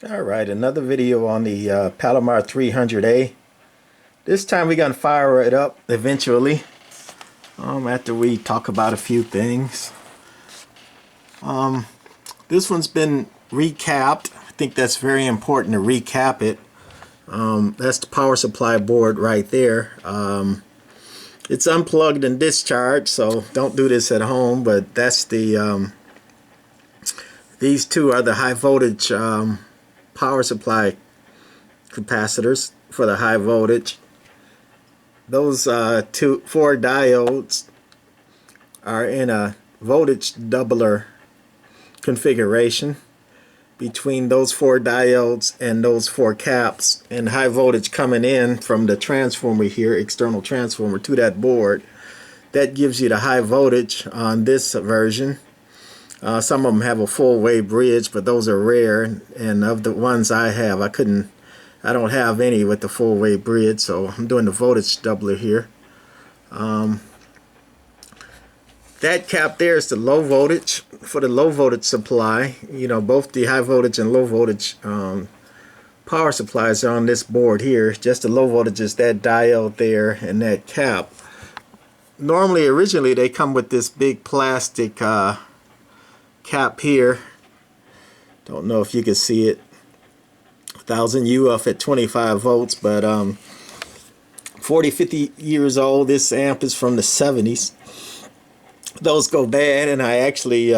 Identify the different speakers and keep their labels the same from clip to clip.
Speaker 1: Alright, another video on the Palomar 300A. This time we're going to fire it up eventually, after we talk about a few things. This one's been recapped. I think that's very important to recap it. That's the power supply board right there. It's unplugged and discharged, so don't do this at home, but that's the these two are the high voltage power supply capacitors for the high voltage. Those four diodes are in a voltage doubler configuration between those four diodes and those four caps, and high voltage coming in from the transformer here, external transformer, to that board. That gives you the high voltage on this version. Some of them have a full wave bridge, but those are rare, and of the ones I have, I don't have any with the full wave bridge, so I'm doing the voltage doubler here. That cap there is the low voltage, for the low voltage supply. You know, both the high voltage and low voltage power supplies are on this board here. Just the low voltage is that diode there and that cap. Normally, originally, they come with this big plastic cap here. Don't know if you can see it. 1000 UF at 25 volts, but 40-50 years old. This amp is from the 70s. Those go bad, and I actually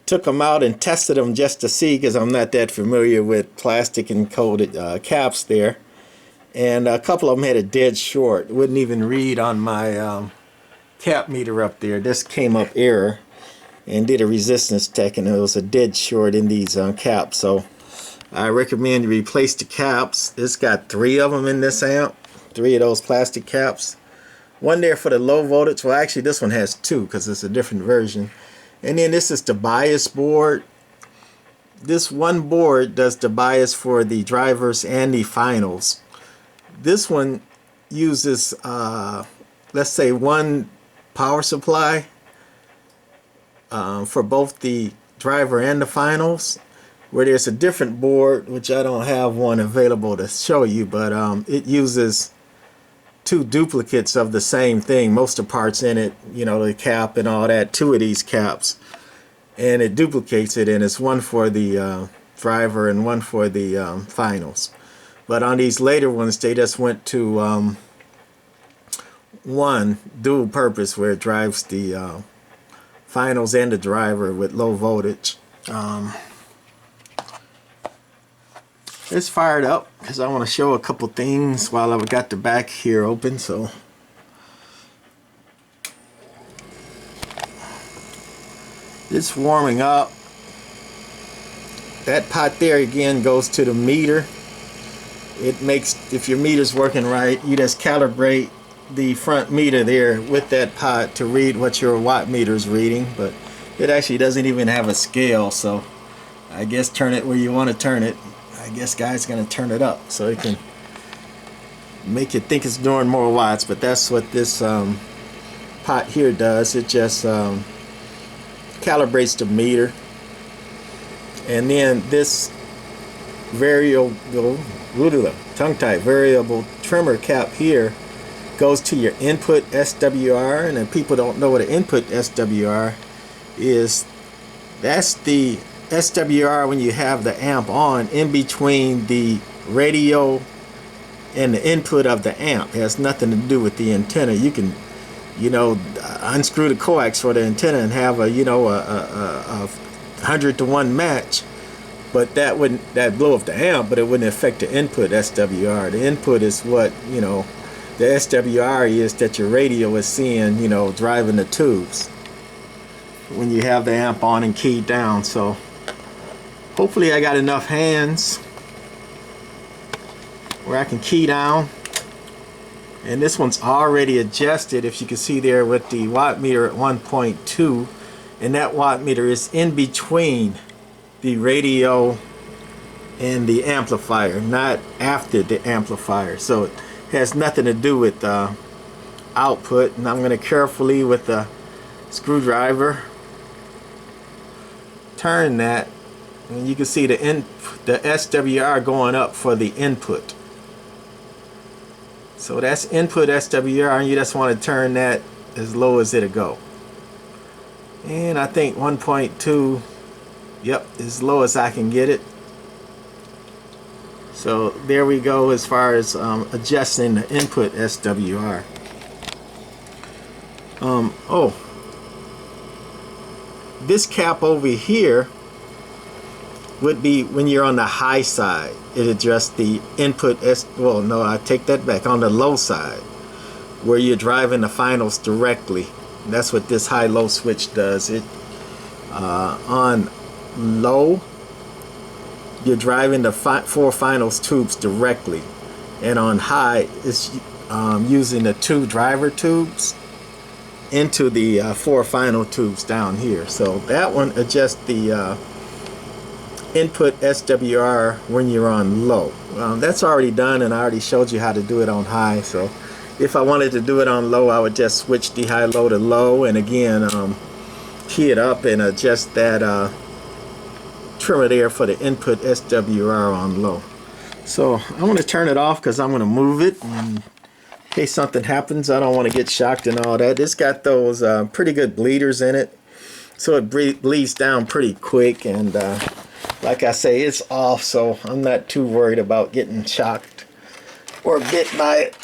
Speaker 1: took them out and tested them just to see, because I'm not that familiar with plastic and coated caps there. And a couple of them had a dead short. Wouldn't even read on my cap meter up there. This came up error, and did a resistance check, and it was a dead short in these caps. So I recommend you replace the caps. It's got 3 of them in this amp, 3 of those plastic caps. One there for the low voltage. Well, actually this one has 2 because it's a different version. And then this is the bias board. This one board does the bias for the drivers and the finals. This one uses let's say one power supply for both the driver and the finals, where there's a different board, which I don't have one available to show you, but it uses 2 duplicates of the same thing, most of the parts in it, you know, the cap and all that, 2 of these caps, and it duplicates it, and it's one for the driver and one for the finals. But on these later ones, they just went to one dual purpose, where it drives the finals and the driver with low voltage. It's fired up because I want to show a couple things while I've got the back here open. So it's warming up. That pot there again goes to the meter. It makes, if your meter's working right, you just calibrate the front meter there with that pot to read what your watt meter is reading. But it actually doesn't even have a scale, so I guess turn it where you want to turn it. I guess Guy's gonna turn it up so it can make you think it's doing more watts, but that's what this pot here does. It just calibrates the meter, and then this variable trimmer cap here goes to your input SWR. And if people don't know what an input SWR is, that's the SWR when you have the amp on, in between the radio and the input of the amp. It has nothing to do with the antenna. You can, you know, unscrew the coax for the antenna and have a, you know, a 100-to-1 match, but that blow up the amp, but it wouldn't affect the input SWR. The input is what, you know, the SWR is that your radio is seeing, you know, driving the tubes when you have the amp on and keyed down. So hopefully I got enough hands where I can key down. And this one's already adjusted, if you can see there, with the watt meter at 1.2, and that watt meter is in between the radio and the amplifier, not after the amplifier. So it has nothing to do with output. And I'm going to carefully, with the screwdriver, turn that and you can see the SWR going up for the input. So that's input SWR, and you just want to turn that as low as it'll go. And I think 1.2, yep, as low as I can get it. So there we go as far as adjusting the input SWR. Oh, this cap over here would be when you're on the high side. It adjusts the input well, no, I take that back. On the low side, where you're driving the finals directly. That's what this high-low switch does. It on low, you're driving the 4 finals tubes directly, and on high, it's using the 2 driver tubes into the 4 final tubes down here. So that one adjusts the input SWR when you're on low. That's already done, and I already showed you how to do it on high. So if I wanted to do it on low, I would just switch the high-low to low, and again key it up and adjust that trimmer there for the input SWR on low. So I'm going to turn it off because I'm going to move it in case something happens. I don't want to get shocked and all that. It's got those pretty good bleeders in it, so it bleeds down pretty quick, and like I say, it's off, so I'm not too worried about getting shocked or bit by it.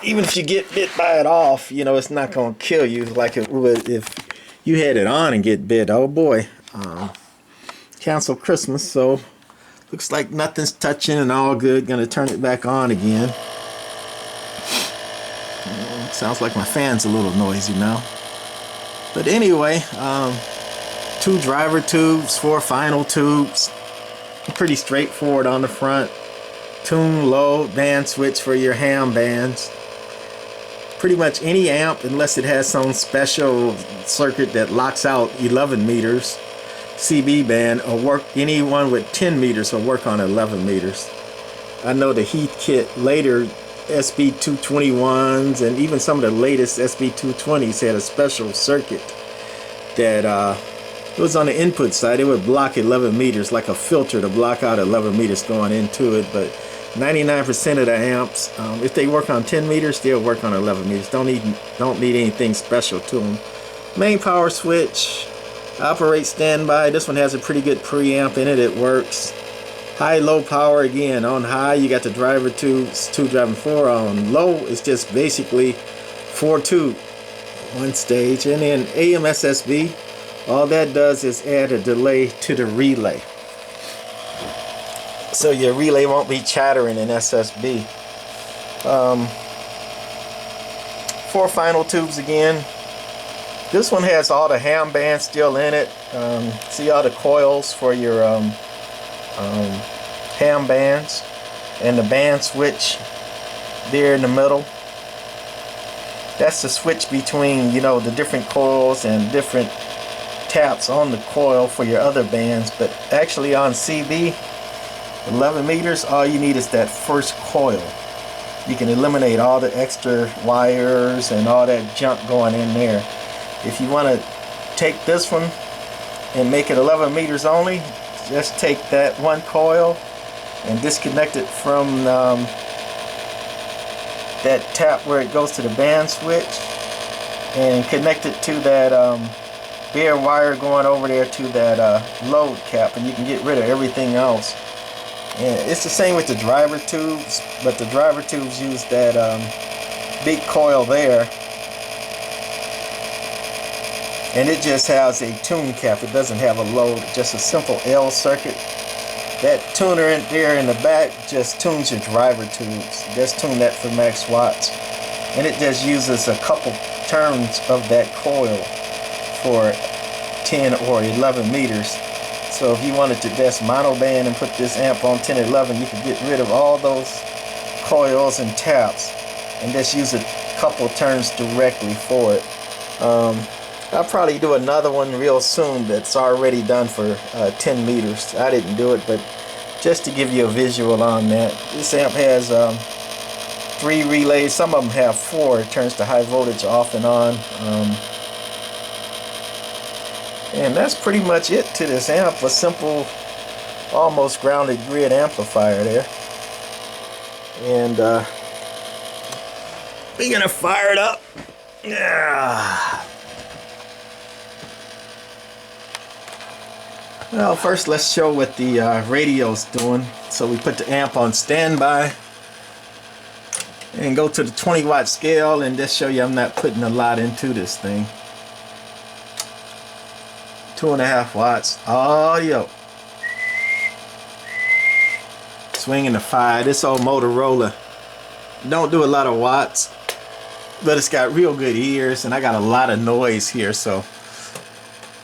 Speaker 1: Even if you get bit by it off, you know, it's not going to kill you like it would if you had it on and get bit. Oh boy. Cancel Christmas, so looks like nothing's touching and all good. Gonna turn it back on again. Sounds like my fan's a little noisy now. But anyway, 2 driver tubes, 4 final tubes. Pretty straightforward on the front. Tune, low, band switch for your ham bands. Pretty much any amp, unless it has some special circuit that locks out 11 meters CB band, or work. Anyone with 10 meters will work on 11 meters. I know the Heath kit later SB221s and even some of the latest SB220s had a special circuit that it was on the input side. It would block 11 meters like a filter to block out 11 meters going into it. But 99% of the amps, if they work on 10 meters, they'll work on 11 meters. Don't need anything special to them. Main power switch, operate standby. This one has a pretty good preamp in it. It works. High, low power again. On high, you got the driver tubes, 2 driving 4. On low, it's just basically 4 tube, 1 stage. And then AM SSB, all that does is add a delay to the relay. So your relay won't be chattering in SSB. 4 final tubes again. This one has all the ham bands still in it. See all the coils for your ham bands, and the band switch there in the middle. That's the switch between, you know, the different coils and different taps on the coil for your other bands. But actually on CB 11 meters, all you need is that first coil. You can eliminate all the extra wires and all that junk going in there. If you want to take this one and make it 11 meters only, just take that 1 coil and disconnect it from that tap where it goes to the band switch, and connect it to that bare wire going over there to that load cap, and you can get rid of everything else. And it's the same with the driver tubes, but the driver tubes use that big coil there, and it just has a tune cap. It doesn't have a load, just a simple L circuit. That tuner in there in the back just tunes your driver tubes. Just tune that for max watts, and it just uses a couple turns of that coil for 10 or 11 meters. So if you wanted to just mono band and put this amp on 10 or 11, you could get rid of all those coils and taps and just use a couple turns directly for it. I'll probably do another one real soon that's already done for 10 meters. I didn't do it, but just to give you a visual on that. This amp has 3 relays. Some of them have 4. It turns the high voltage off and on. And that's pretty much it to this amp. A simple almost grounded grid amplifier there. And we're gonna fire it up. Yeah. Well, first let's show what the radio's doing. So we put the amp on standby and go to the 20 watt scale, and just show you I'm not putting a lot into this thing. 2.5 watts audio. Swinging the 5. This old Motorola don't do a lot of watts, but it's got real good ears, and I got a lot of noise here, so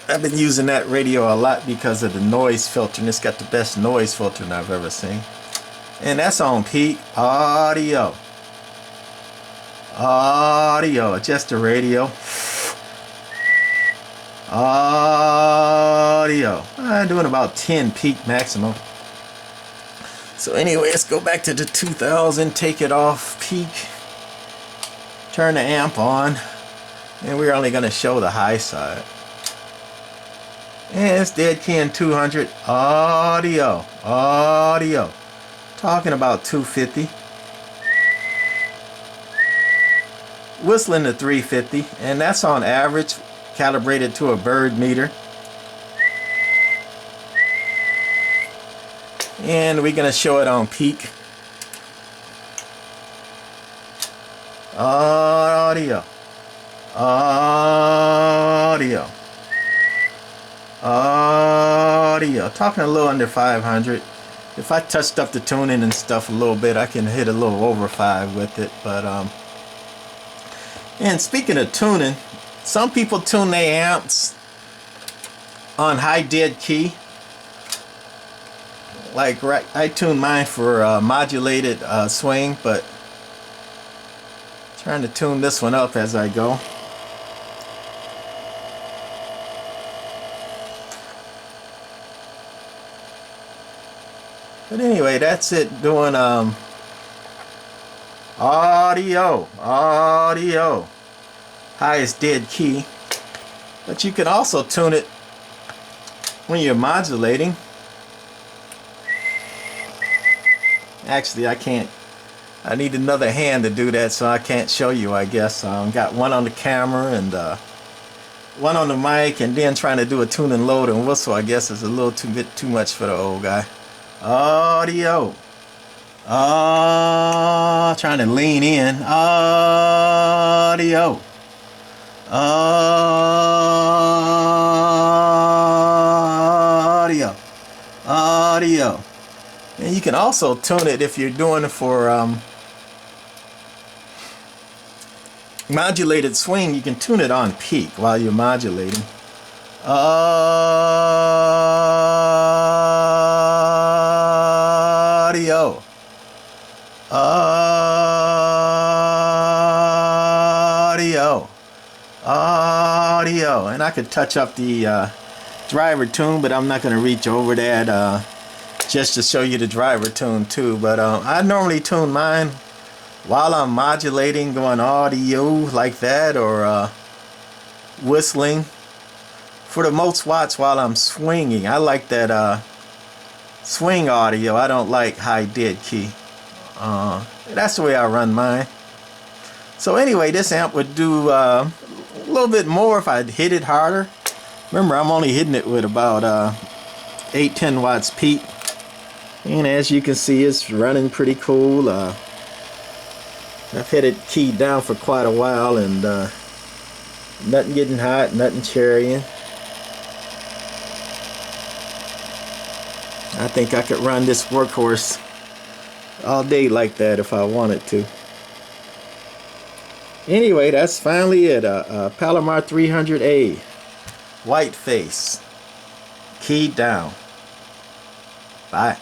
Speaker 1: I've been using that radio a lot because of the noise filter, and it's got the best noise filtering I've ever seen. And that's on peak audio. Audio, just the radio. Audio. I'm doing about 10 peak maximum. So anyway, let's go back to the 2000, take it off peak, turn the amp on, and we're only going to show the high side. And it's dead can 200 audio. Audio. Talking about 250. Whistling to 350, and that's on average, calibrated to a bird meter. And we're going to show it on peak. Audio. Audio. Audio. Talking a little under 500. If I touched up the tuning and stuff a little bit, I can hit a little over 5 with it. But and speaking of tuning, some people tune their amps on high dead key. Like I tune mine for modulated swing, but trying to tune this one up as I go. But anyway, that's it, doing audio, audio, highest dead key. But you can also tune it when you're modulating. Actually, I can't. I need another hand to do that, so I can't show you, I guess. Got one on the camera and one on the mic, and then trying to do a tune and load and whistle, I guess, is a little bit too much for the old guy. Audio. Trying to lean in. Audio. Audio. Audio. And you can also tune it if you're doing it for modulated swing. You can tune it on peak while you're modulating. Audio. Audio. Audio. And I could touch up the driver tune, but I'm not going to reach over that just to show you the driver tune too. But I normally tune mine while I'm modulating, going audio like that, or whistling. For the most watts while I'm swinging, I like that swing audio. I don't like high dead key. That's the way I run mine. So anyway, this amp would do a little bit more if I hit it harder. Remember, I'm only hitting it with about 8-10 watts peak. And as you can see, it's running pretty cool. I've had it keyed down for quite a while, and nothing getting hot, nothing cherrying. I think I could run this workhorse all day like that if I wanted to. Anyway, that's finally it. Palomar 300A, white face, keyed down. Bye.